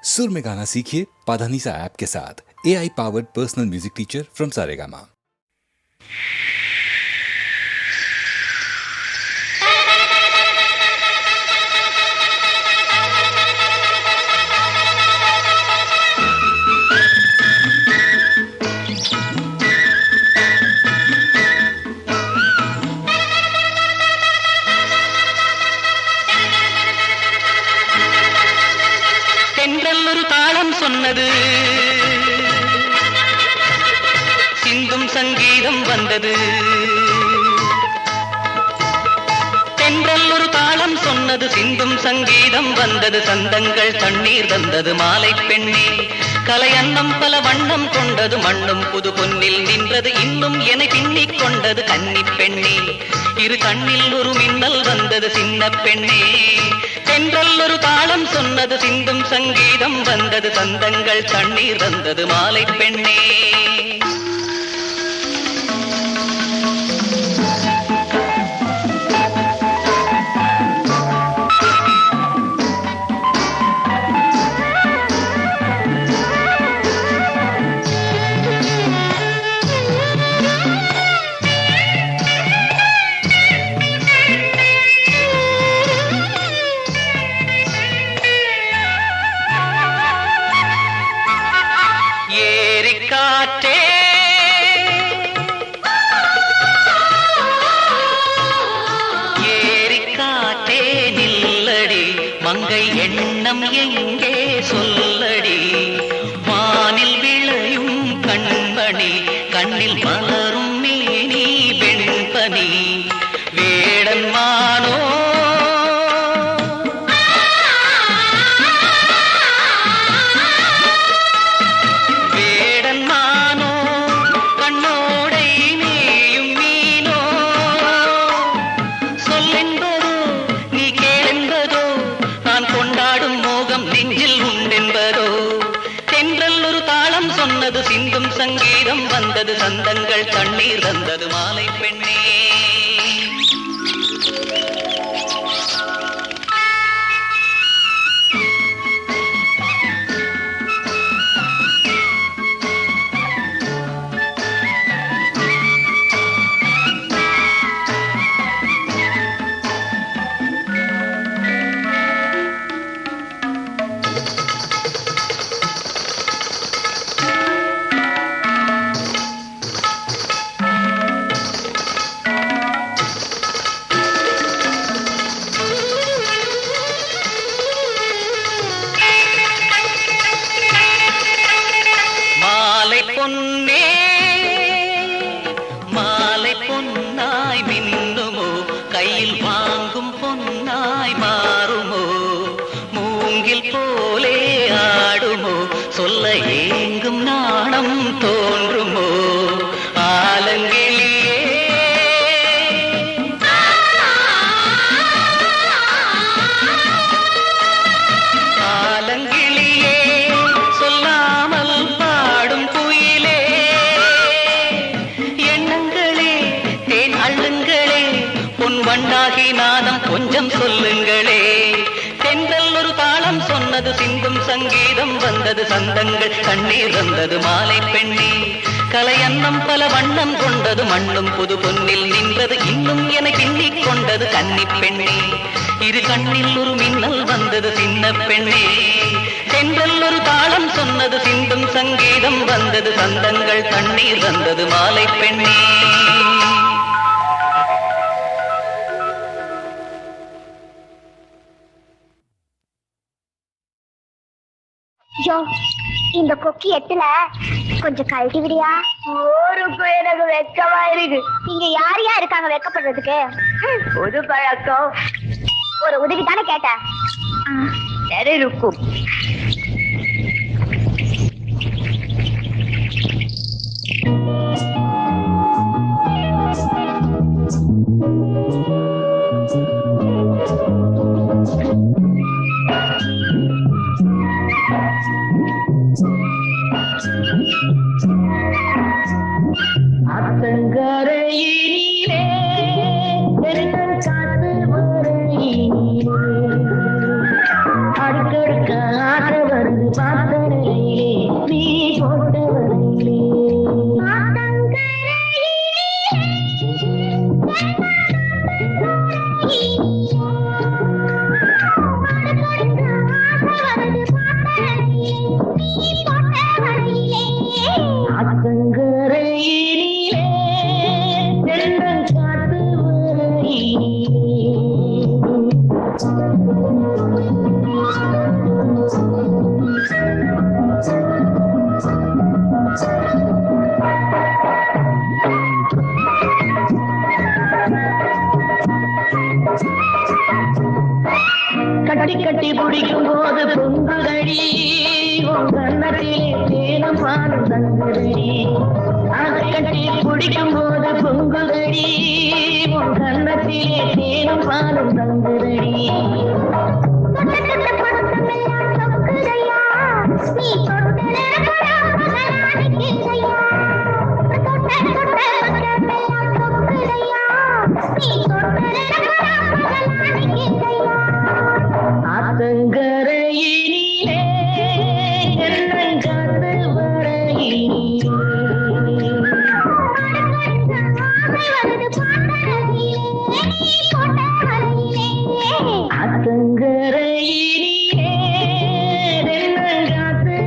सुर में गाना सीखिए पाधानीसा ऐप के साथ AI powered personal music teacher from Saregama. சொன்னது சிந்தும் சங்கீதம் வந்தது. தென்றல் ஒரு தாளம் சொன்னது, சிந்தும் சங்கீதம் வந்தது. சந்தங்கள் தண்ணீர் வந்தது மாலை பெண்ணே. கலை அன்னம் பல வண்ணம் கொண்டது, மண்ணும் புது பொன்னில் நின்றது. இன்னும் என பின்னிக் கொண்டது கன்னி பெண்ணே. இரு கண்ணில் ஒரு மின்னல் வந்தது சின்ன பெண்ணே. தென்றல் ஒரு தாளம் சொன்னது, சிந்தும் சங்கீதம் வந்தது. சந்தங்கள் தண்ணீர் வந்தது மாலை பெண்ணே. மங்கை எண்ணம் எங்கே சொல்லடி, வானில் விளையும் கண்மணி, கண்ணில் மலரும் மேனி வெண்பனி. வேடன் மானோ வேடன் மானோ, கண்ணோடை நீயும் மீனோ. சொல்லென்பதோ நீ கேளென்பதோ, நான் கொண்டாடும் மோகம் நெஞ்சில் உண்டென்பதோ. தென்றல் ஒரு தாளம் சொன்னது, சிந்தும் சங்கீதம் வந்தது. சந்தங்கள் தண்ணீர் வந்தது மாலை பெண்ணே. பொன்னே மாலை பொன்னாய் மின்னுமோ, கையில் வாங்கும் பொன்னாய் மாறுமோ. மூங்கில் போலே ஆடுமோ, சொல்ல ஏங்கும் நாணம் தோன்றுமோ. ஆலங்கிளியே ஆலங்கிளியே, சொல்லாமல் பாடும் குயிலே. எண்ணங்களே தேன் அள்ளுங்களே, பொன் வண்டாகி நாதம் கொஞ்சம் சொல்லுங்களே. தென்றல் ஒரு தாளம் சொன்னது, சிந்தும் சங்கீதம் வந்தது. சந்தங்கள் தண்ணீர் வந்தது மாலை பெண்ணே. கலை அன்னம் பல வண்ணம் கொண்டது, மண்ணும் புது பொன்னில் நின்றது. இன்னும் என பின்னிக் கொண்டது கன்னி பெண்ணே. இரு கண்ணில் ஒரு மின்னல் வந்தது சின்ன பெண்ணே. தென்றல் ஒரு தாளம் சொன்னது, சிந்தும் சங்கீதம் வந்தது. சந்தங்கள் தண்ணீர் வந்தது மாலை பெண்ணே. இந்த கொக்கி எட்டுல கொஞ்சம் கழட்டி விடியா. ஊருக்கு எனக்கு வெக்கமா இருக்கு. இங்க யார் யார் இருக்காங்க வெக்கப்படுறதுக்கு? ஒரு பழக்கம், ஒரு உதவி தானே கேட்டேன். சரி இருக்கும். அத்தங்கரையிலே தென்றல் காத்து வரையிலே, அடுக்கடுக்க ஆட்ட வருது பாத்தரையிலே நீ போட்டவரையிலே ஆத்தங்கரையிலே தென்றல் காத்து கட்டி கட்டி பிடிக்கும் போது பொங்குதடி உன் கண்ணத்திலே தேனும் பாலும் தங்குதடி அதை கட்டி பிடிக்கும் போது பொங்குதடி உன் கண்ணத்திலே தேனும் பாலும் தங்குதடி ஆத்தங்கரையிலே தென்றல் காத்து ஆத்தங்கரையிலே தென்றல் காத்து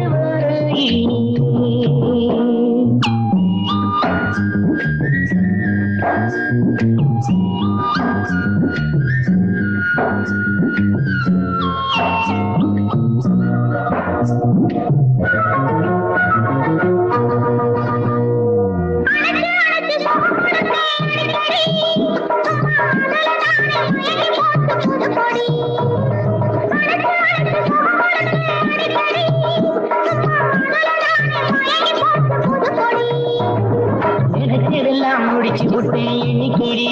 நினைச்சதெல்லாம் முடிச்சு விட்டேன் எண்ணிக்கடி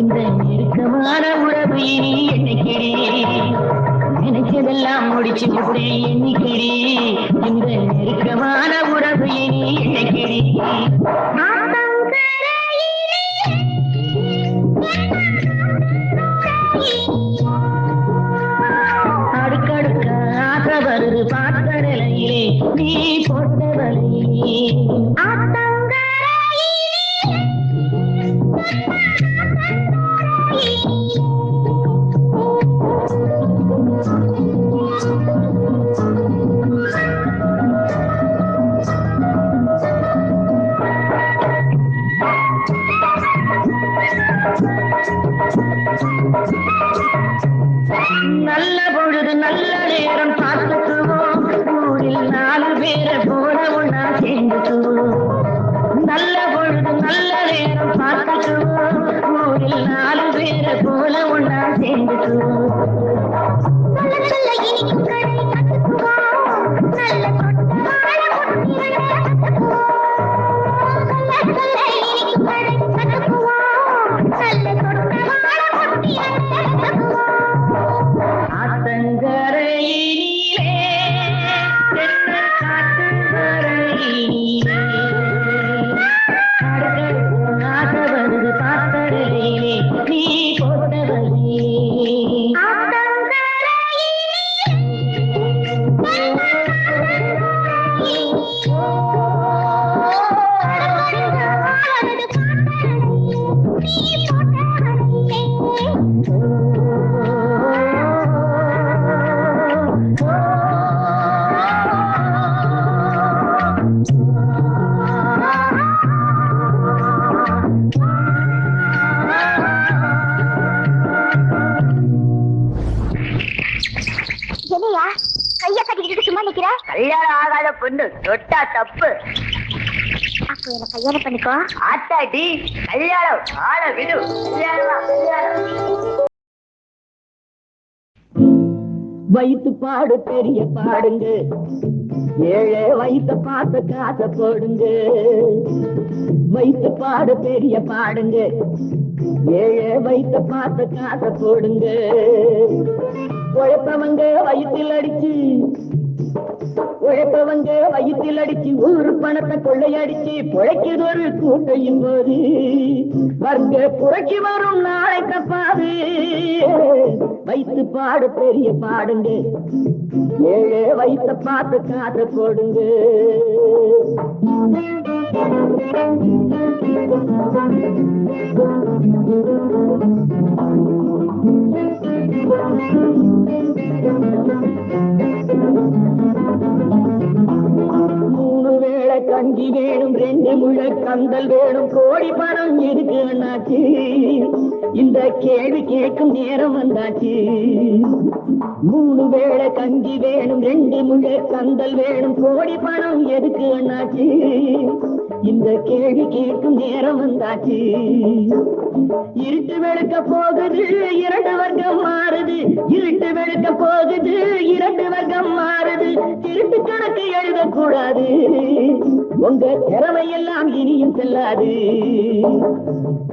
இந்த நெருக்கமான உறவு இனி எண்ணிக்கடி நினைச்சதெல்லாம் முடிச்சு விட்டேன் எண்ணிக்கடி இந்த நெருக்கமான உறவு இனி எண்ணிக்கடி அடுக்கடுக்க ஆசை வருது பார்த்த நிலையிலே நீ போட்ட வலையிலே நல்ல பொழுது நல்ல நேரம் பார்த்துக்குவோம் ஊரில் 4 பேரை போல ஒன்னா சேர்ந்துக்குவோம் நல்ல பொழுது நல்ல நேரம் பார்த்துக்குவோம் ஊரில் 4 பேரை போல ஒன்னா சேர்ந்துக்குவோம் ஆத்தங்கரையிலே தென்றல் காத்து வரையிலே ஆசை வருது பார்த்தரையிலே நீ போட்டவரையிலே என்னையா கைய கட்டிக்கிட்டு சும்மா நிக்கிற? கல்யாணம் ஆகாத பொண்ணு தொட்டா தப்பு. அப்போ என்ன கல்யாணம் பண்ணிக்கோ. ஆத்தாடி கல்யாணம் ஆள விடு. வயிற்று பாடு பெரிய பாடுங்க, ஏழை வயிற்ற பார்த்து காசை போடுங்க. வயிற்று பாடு பெரிய பாடுங்க, ஏழை வயிற்ற பார்த்து காசை போடுங்க. உழைப்பவங்க வயிற்றில் அடிச்சு, உழைப்பவங்க வயிற்றில் அடிச்சு ஊரு பணத்தை கொள்ளையடிச்சு புழைக்குது ஒரு கூட்டையும் போது வர்க்க புறக்கி வரும் நாளை தப்பாது. வயிற்று பாடு பெரிய பாடுங்க, ஏழே வயிற்ற பார்த்து காசை போடுங்க. மூணு வேளை கஞ்சி வேணும், 2 முழ கந்தல் வேணும், கோடி பணம் இருக்கு அண்ணாச்சி. இந்த கேள்வி கேட்கும் நேரம் வந்தாச்சு. 3 வேளை கஞ்சி வேணும், 2 முழ கந்தல் வேணும், கோடி பணம் எதுக்கு அண்ணாச்சி. இந்த கேள்வி கேட்கும் நேரம் வந்தாச்சு. இருட்டு வெளுக்க போகுது, 2 வர்க்கம் மாறுது. இருட்டு வெளுக்க போகுது, 2 வர்க்கம் மாறுது. திருட்டு கணக்கு எழுதக்கூடாது, உங்க திறமையெல்லாம் இனியும் செல்லாது.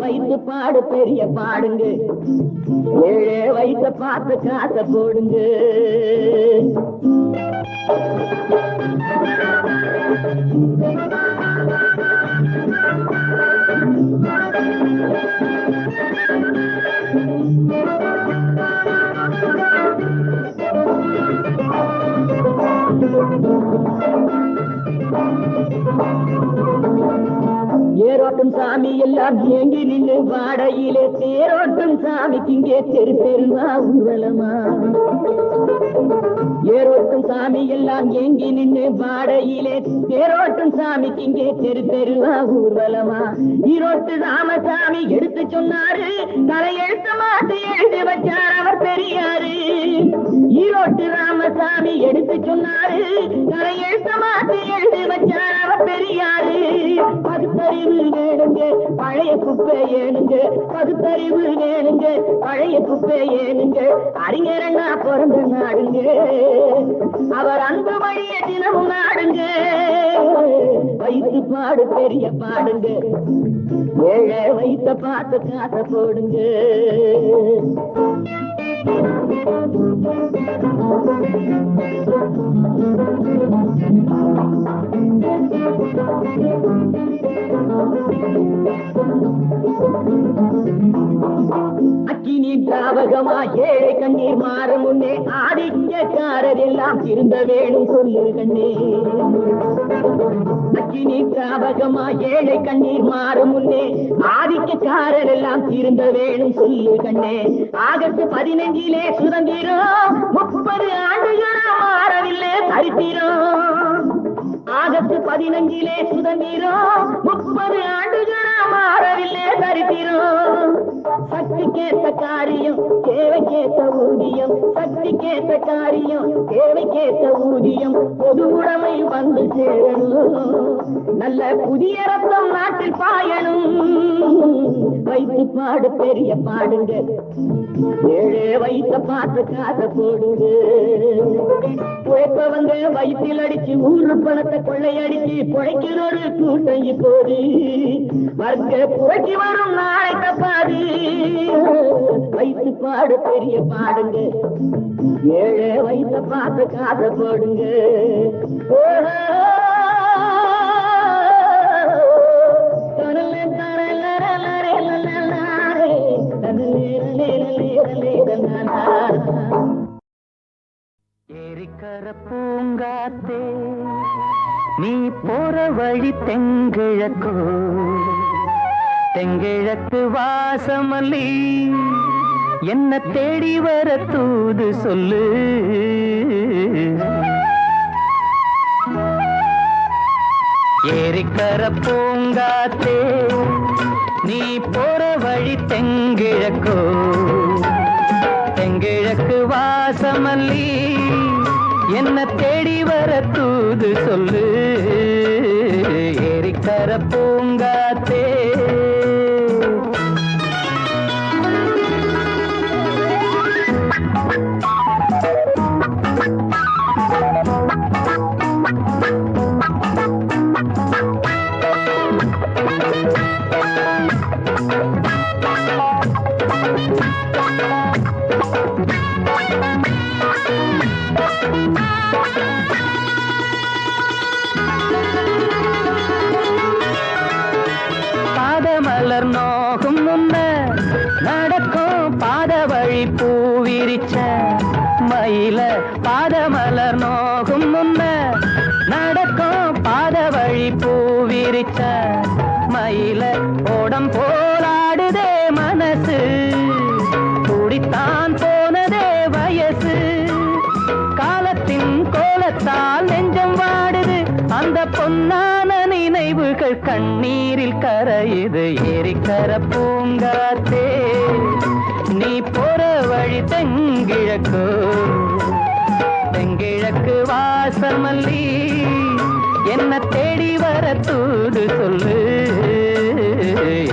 வயிற்று பாடு பெரிய பாடுங்க, ஏழே வயிற்ற பார்த்து காசை போடுங்க. ஏரோட்டும் சாமி எல்லாம் ஏங்கி நின்று வாடையிலே தேரோட்டும் சாமிக்கு இங்கே தெரு தெருவா ஊர்வலமா. ஏரோட்டும் சாமி எல்லாம் ஏங்கி நின்று வாடையிலே தேரோட்டும் சாமிக்கு இங்கே தெரு தெருவா ஊர்வலமா. ஈரோட்டு ராமசாமி எடுத்து சொன்னாரு, தலையெழுத்த மாத்தி எழுதி வச்சார் அவர் பெரியாரு. ஈரோட்டு ராமசாமி எடுத்து சொன்னாரு, தலையெழுத்த மாத்தி எழுதி வச்சார் அவர் பெரியாரு. பகுத்தறிவு வேணுங்க, பழைய குப்பை ஏனுங்க. பகுத்தறிவு வேணுங்க, பழைய குப்பை ஏனுங்க. அறிஞரண்ணா பிறந்த நாடுங்க, அவர் அன்பு வழிய தினமும் நாடுங்க. வயிற்று பாடு பெரிய பாடுங்க, ஏழை வயிற்ற பார்த்து காசை போடுங்க. அக்கினி தாவகமா ஏழை கண்ணீர் மாறும் முன்னே ஆதிக்கக்காரர் எல்லாம் திருந்த வேணும் சொல்லு கண்ணே. அக்கினி தாவகமா ஏழை கண்ணீர் மாறும் முன்னே ஆதிக்கக்காரர் எல்லாம் திருந்த வேணும் சொல்லு கண்ணே. ஆகஸ்ட் 15 சுதந்திரம், 30 ஆண்டுகளா மாறவில்லை சரித்திரம். ஆகஸ்ட் 15 சுதந்திரம், 30 ஆண்டுகளா மாறவில்லை சரித்திரம். சக்திக்கேற்ற காரியம், தேவைக்கேற்ற ஊதியம். சக்திக்கேற்ற காரியம், தேவைக்கேற்ற ஊதியம். பொது உடைமை வந்து சேரணும், நல்ல புதிய ரத்தம் நாட்டில் பாயணும். வயிற்று பாடு பெரிய பாடுங்க, ஏழே வயிற்ற பார்த்து காசை போடுங்க. உழைப்பவங்க வயிற்றில் அடிச்சு ஊரு பணத்தை கொள்ளையடிச்சு பொழைக்கிற ஒரு கூட்டம் இப்போது. வர்க்க புரட்சி வரும் நாளை தப்பாது. வயிற்று பாடு பெரிய பாடுங்க, ஏழே வயிற்ற பார்த்து காசை போடுங்க. ஏரிக்கர பூங்காத்தே நீ போற வழி தெங்கிழக்கோ, தெங்கிழக்கு வாசமல்லி என்ன தேடி வர தூது சொல்லு. ஏரிக்கர பூங்காத்தே நீ போற வழி தெங்கிழக்கோ, தெங்கிழக்கு வாசமல்லி என்ன தேடி வர தூது சொல்லு. ஏரிக்கர பூங்காத்தே சிரிச்ச மயில ஓடம் போலாடுதே மனசு கூடித்தான் போனதே வயசு காலத்தின் கோலத்தால் நெஞ்சம் வாடுது அந்த பொன்னான நினைவுகள் கண்ணீரில் கரையுது ஏரிக்கர பூங்காத்தே நீ போற வழி தெங்கிழக்கு தெங்கிழக்கு வாசமல்லி என்ன தேடி வர தூது சொல்லு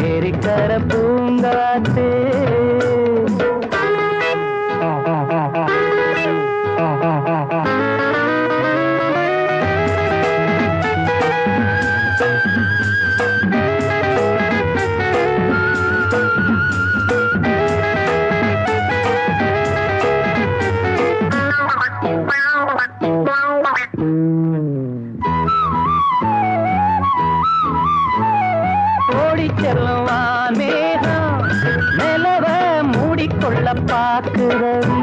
ஏரிக்கர பூங்காத்தே பாக்குறவி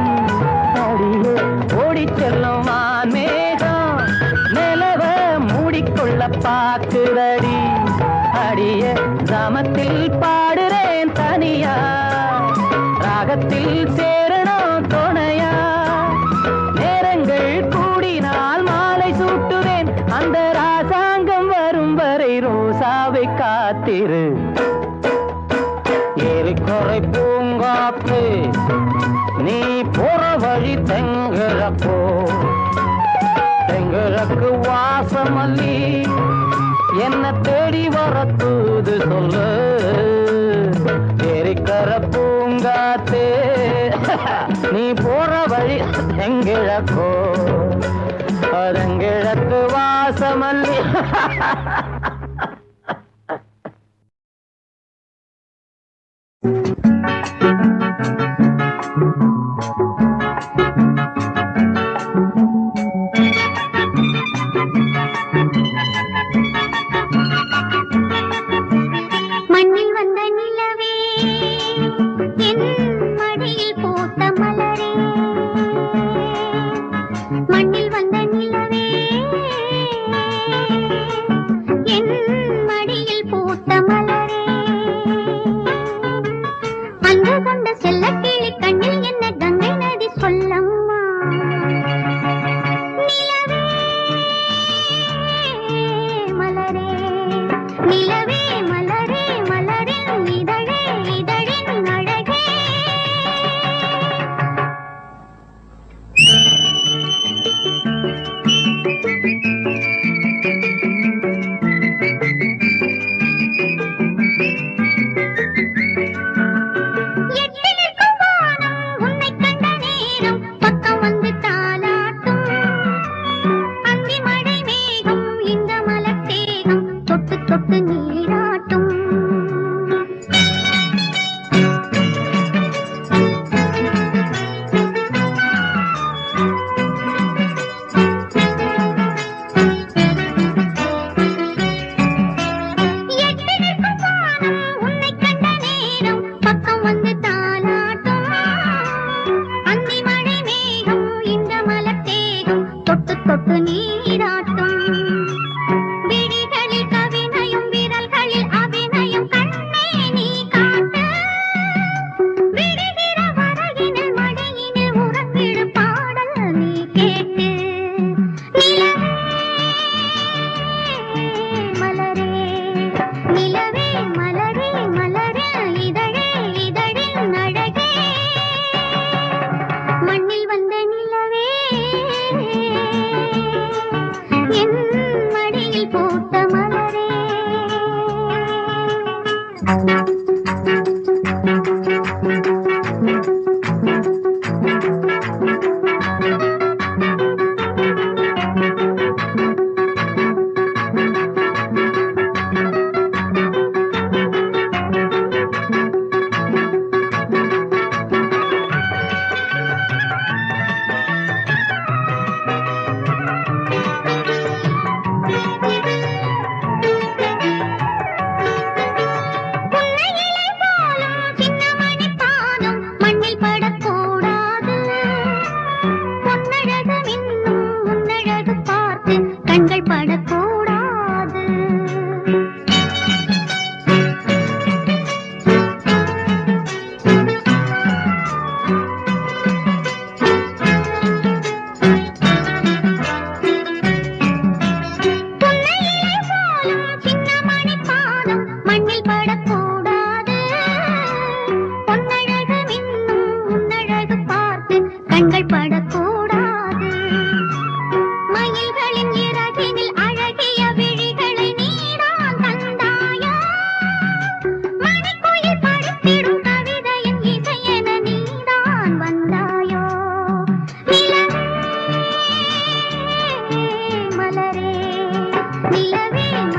அடியே ஓடி செல்லும் மேகம் நிலவ மூடிக்கொள்ள பாக்குறடி அடிய கிராமத்தில் பாடுறேன் தனியா ராகத்தில் சேரணும் துணையா நேரங்கள் கூடினால் மாலை சூட்டுவேன் அந்த ராசாங்கம் வரும் வரை ரோசாவை காத்திரு ஏரிக்கரை பூங்காத்து நீ போற வழி தெங்கிழப்போ தெங்கிழக்கு வாசமல்லி என்ன தேடி வர தூது சொல்லு ஏரிக்கர பூங்காத்து நீ போற வழி தெங்கிழக்கோ தெங்கிழக்கு வாசமல்லி நிலவே